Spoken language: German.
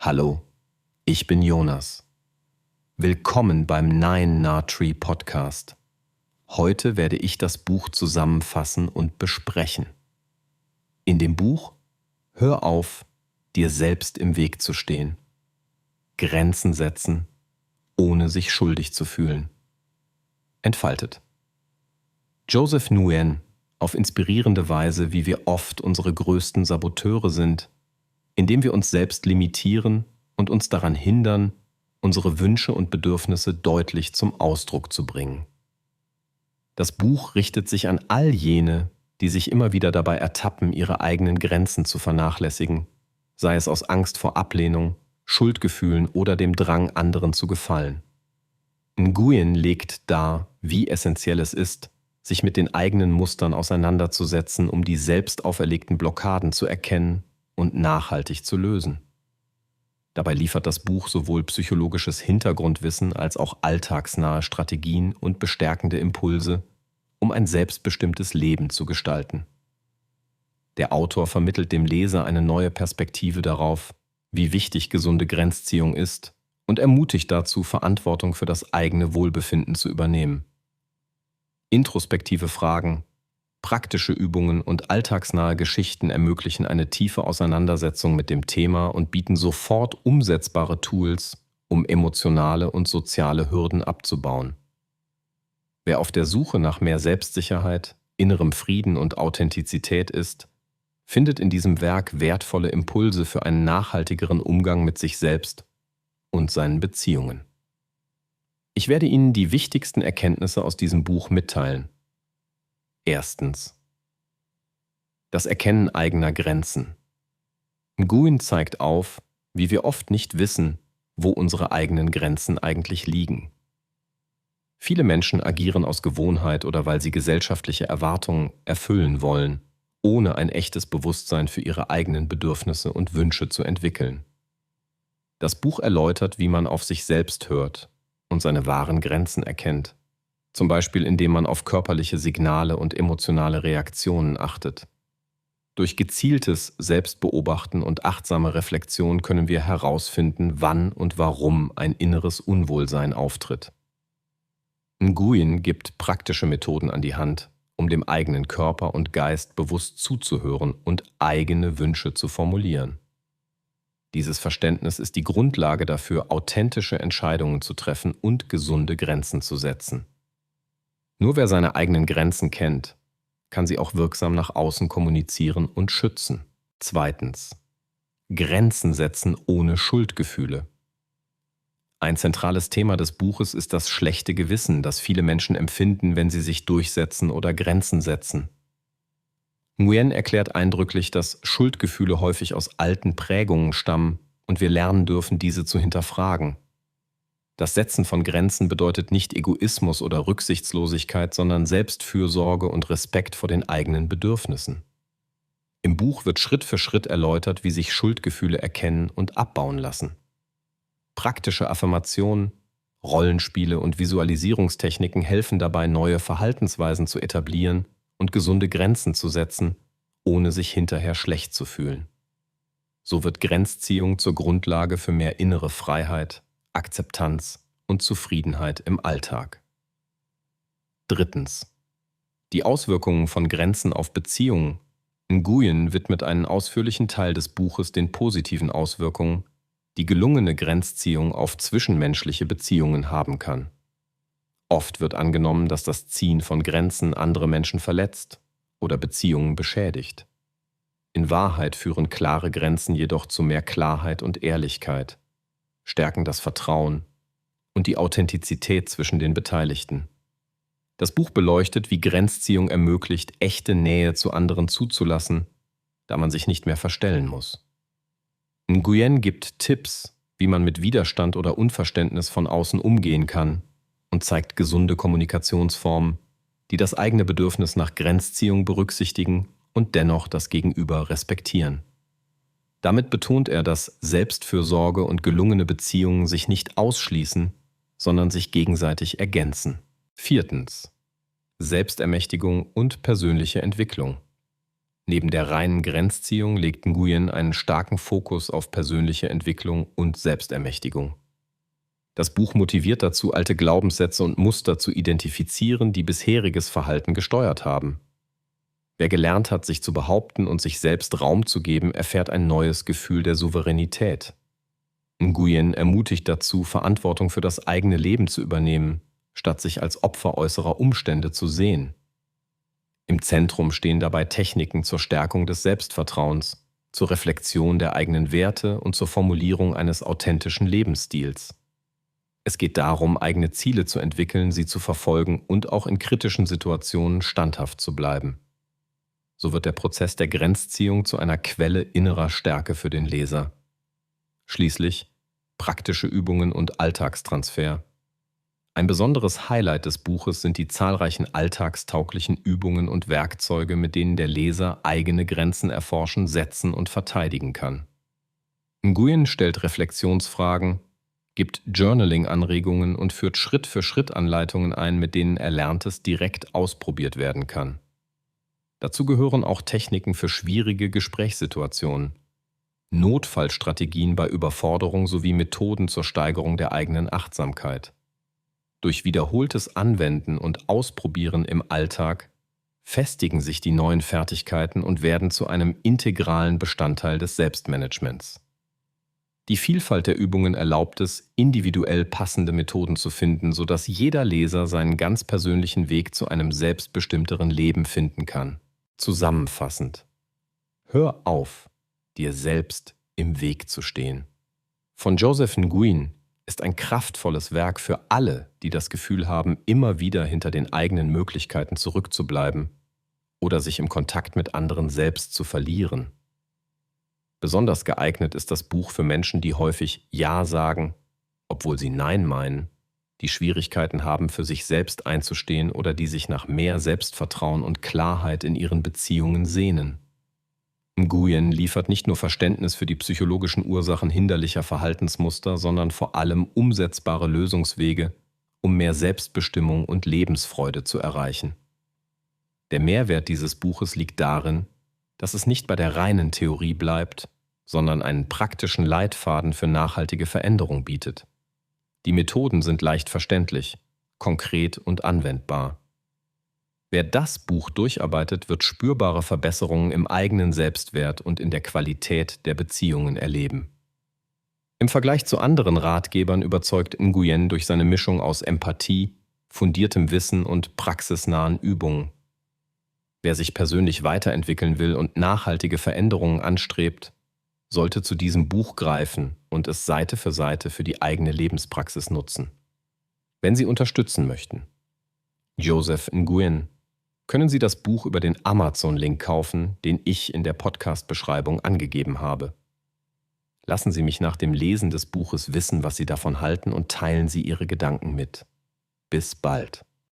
Hallo, ich bin Jonas. Willkommen beim Nine Nah Tree Podcast. Heute werde ich das Buch zusammenfassen und besprechen. In dem Buch Hör auf, dir selbst im Weg zu stehen. Grenzen setzen, ohne sich schuldig zu fühlen. Entfaltet. Joseph Nguyen, auf inspirierende Weise, wie wir oft unsere größten Saboteure sind, indem wir uns selbst limitieren und uns daran hindern, unsere Wünsche und Bedürfnisse deutlich zum Ausdruck zu bringen. Das Buch richtet sich an all jene, die sich immer wieder dabei ertappen, ihre eigenen Grenzen zu vernachlässigen, sei es aus Angst vor Ablehnung, Schuldgefühlen oder dem Drang, anderen zu gefallen. Nguyen legt dar, wie essentiell es ist, sich mit den eigenen Mustern auseinanderzusetzen, um die selbst auferlegten Blockaden zu erkennen und nachhaltig zu lösen. Dabei liefert das Buch sowohl psychologisches Hintergrundwissen als auch alltagsnahe Strategien und bestärkende Impulse, um ein selbstbestimmtes Leben zu gestalten. Der Autor vermittelt dem Leser eine neue Perspektive darauf, wie wichtig gesunde Grenzziehung ist, und ermutigt dazu, Verantwortung für das eigene Wohlbefinden zu übernehmen. Introspektive Fragen, praktische Übungen und alltagsnahe Geschichten ermöglichen eine tiefe Auseinandersetzung mit dem Thema und bieten sofort umsetzbare Tools, um emotionale und soziale Hürden abzubauen. Wer auf der Suche nach mehr Selbstsicherheit, innerem Frieden und Authentizität ist, findet in diesem Werk wertvolle Impulse für einen nachhaltigeren Umgang mit sich selbst und seinen Beziehungen. Ich werde Ihnen die wichtigsten Erkenntnisse aus diesem Buch mitteilen. Erstens. Das Erkennen eigener Grenzen. Nguyen zeigt auf, wie wir oft nicht wissen, wo unsere eigenen Grenzen eigentlich liegen. Viele Menschen agieren aus Gewohnheit oder weil sie gesellschaftliche Erwartungen erfüllen wollen, ohne ein echtes Bewusstsein für ihre eigenen Bedürfnisse und Wünsche zu entwickeln. Das Buch erläutert, wie man auf sich selbst hört und seine wahren Grenzen erkennt. Zum Beispiel indem man auf körperliche Signale und emotionale Reaktionen achtet. Durch gezieltes Selbstbeobachten und achtsame Reflexion können wir herausfinden, wann und warum ein inneres Unwohlsein auftritt. Nguyen gibt praktische Methoden an die Hand, um dem eigenen Körper und Geist bewusst zuzuhören und eigene Wünsche zu formulieren. Dieses Verständnis ist die Grundlage dafür, authentische Entscheidungen zu treffen und gesunde Grenzen zu setzen. Nur wer seine eigenen Grenzen kennt, kann sie auch wirksam nach außen kommunizieren und schützen. Zweitens. Grenzen setzen ohne Schuldgefühle. Ein zentrales Thema des Buches ist das schlechte Gewissen, das viele Menschen empfinden, wenn sie sich durchsetzen oder Grenzen setzen. Nguyen erklärt eindrücklich, dass Schuldgefühle häufig aus alten Prägungen stammen und wir lernen dürfen, diese zu hinterfragen. Das Setzen von Grenzen bedeutet nicht Egoismus oder Rücksichtslosigkeit, sondern Selbstfürsorge und Respekt vor den eigenen Bedürfnissen. Im Buch wird Schritt für Schritt erläutert, wie sich Schuldgefühle erkennen und abbauen lassen. Praktische Affirmationen, Rollenspiele und Visualisierungstechniken helfen dabei, neue Verhaltensweisen zu etablieren und gesunde Grenzen zu setzen, ohne sich hinterher schlecht zu fühlen. So wird Grenzziehung zur Grundlage für mehr innere Freiheit, Akzeptanz und Zufriedenheit im Alltag. Drittens. Die Auswirkungen von Grenzen auf Beziehungen. Nguyen widmet einen ausführlichen Teil des Buches den positiven Auswirkungen, die gelungene Grenzziehung auf zwischenmenschliche Beziehungen haben kann. Oft wird angenommen, dass das Ziehen von Grenzen andere Menschen verletzt oder Beziehungen beschädigt. In Wahrheit führen klare Grenzen jedoch zu mehr Klarheit und Ehrlichkeit, stärken das Vertrauen und die Authentizität zwischen den Beteiligten. Das Buch beleuchtet, wie Grenzziehung ermöglicht, echte Nähe zu anderen zuzulassen, da man sich nicht mehr verstellen muss. Nguyen gibt Tipps, wie man mit Widerstand oder Unverständnis von außen umgehen kann und zeigt gesunde Kommunikationsformen, die das eigene Bedürfnis nach Grenzziehung berücksichtigen und dennoch das Gegenüber respektieren. Damit betont er, dass Selbstfürsorge und gelungene Beziehungen sich nicht ausschließen, sondern sich gegenseitig ergänzen. Viertens. Selbstermächtigung und persönliche Entwicklung. Neben der reinen Grenzziehung legt Nguyen einen starken Fokus auf persönliche Entwicklung und Selbstermächtigung. Das Buch motiviert dazu, alte Glaubenssätze und Muster zu identifizieren, die bisheriges Verhalten gesteuert haben. Wer gelernt hat, sich zu behaupten und sich selbst Raum zu geben, erfährt ein neues Gefühl der Souveränität. Nguyen ermutigt dazu, Verantwortung für das eigene Leben zu übernehmen, statt sich als Opfer äußerer Umstände zu sehen. Im Zentrum stehen dabei Techniken zur Stärkung des Selbstvertrauens, zur Reflexion der eigenen Werte und zur Formulierung eines authentischen Lebensstils. Es geht darum, eigene Ziele zu entwickeln, sie zu verfolgen und auch in kritischen Situationen standhaft zu bleiben. So wird der Prozess der Grenzziehung zu einer Quelle innerer Stärke für den Leser. Schließlich praktische Übungen und Alltagstransfer. Ein besonderes Highlight des Buches sind die zahlreichen alltagstauglichen Übungen und Werkzeuge, mit denen der Leser eigene Grenzen erforschen, setzen und verteidigen kann. Nguyen stellt Reflexionsfragen, gibt Journaling-Anregungen und führt Schritt-für-Schritt-Anleitungen ein, mit denen Erlerntes direkt ausprobiert werden kann. Dazu gehören auch Techniken für schwierige Gesprächssituationen, Notfallstrategien bei Überforderung sowie Methoden zur Steigerung der eigenen Achtsamkeit. Durch wiederholtes Anwenden und Ausprobieren im Alltag festigen sich die neuen Fertigkeiten und werden zu einem integralen Bestandteil des Selbstmanagements. Die Vielfalt der Übungen erlaubt es, individuell passende Methoden zu finden, sodass jeder Leser seinen ganz persönlichen Weg zu einem selbstbestimmteren Leben finden kann. Zusammenfassend: Hör auf, dir selbst im Weg zu stehen. Von Joseph Nguyen ist ein kraftvolles Werk für alle, die das Gefühl haben, immer wieder hinter den eigenen Möglichkeiten zurückzubleiben oder sich im Kontakt mit anderen selbst zu verlieren. Besonders geeignet ist das Buch für Menschen, die häufig Ja sagen, obwohl sie Nein meinen, die Schwierigkeiten haben, für sich selbst einzustehen oder die sich nach mehr Selbstvertrauen und Klarheit in ihren Beziehungen sehnen. Nguyen liefert nicht nur Verständnis für die psychologischen Ursachen hinderlicher Verhaltensmuster, sondern vor allem umsetzbare Lösungswege, um mehr Selbstbestimmung und Lebensfreude zu erreichen. Der Mehrwert dieses Buches liegt darin, dass es nicht bei der reinen Theorie bleibt, sondern einen praktischen Leitfaden für nachhaltige Veränderung bietet. Die Methoden sind leicht verständlich, konkret und anwendbar. Wer das Buch durcharbeitet, wird spürbare Verbesserungen im eigenen Selbstwert und in der Qualität der Beziehungen erleben. Im Vergleich zu anderen Ratgebern überzeugt Nguyen durch seine Mischung aus Empathie, fundiertem Wissen und praxisnahen Übungen. Wer sich persönlich weiterentwickeln will und nachhaltige Veränderungen anstrebt, sollte zu diesem Buch greifen und es Seite für die eigene Lebenspraxis nutzen. Wenn Sie unterstützen möchten, Joseph Nguyen, können Sie das Buch über den Amazon-Link kaufen, den ich in der Podcast-Beschreibung angegeben habe. Lassen Sie mich nach dem Lesen des Buches wissen, was Sie davon halten, und teilen Sie Ihre Gedanken mit. Bis bald.